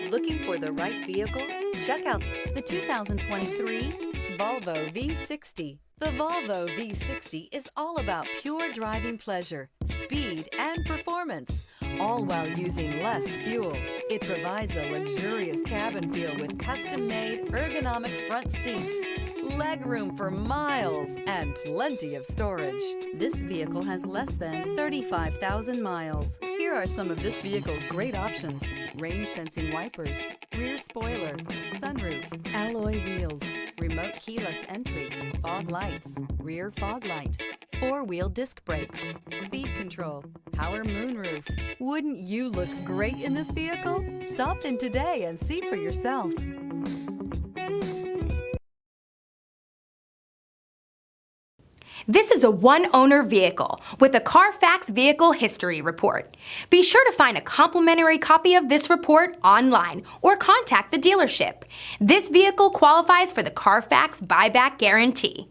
Looking for the right vehicle? Check out the 2023 Volvo V60. The Volvo V60 is all about pure driving pleasure, speed, and performance, all while using less fuel. It provides a luxurious cabin feel with custom-made ergonomic front seats, legroom for miles, and plenty of storage. This vehicle has less than 35,000 miles. Here are some of this vehicle's great options: rain-sensing wipers, rear spoiler, sunroof, alloy wheels, remote keyless entry, fog lights, rear fog light, four-wheel disc brakes, speed control, power moonroof. Wouldn't you look great in this vehicle? Stop in today and see for yourself. This is a one-owner vehicle with a Carfax Vehicle History Report. Be sure to find a complimentary copy of this report online or contact the dealership. This vehicle qualifies for the Carfax Buyback Guarantee.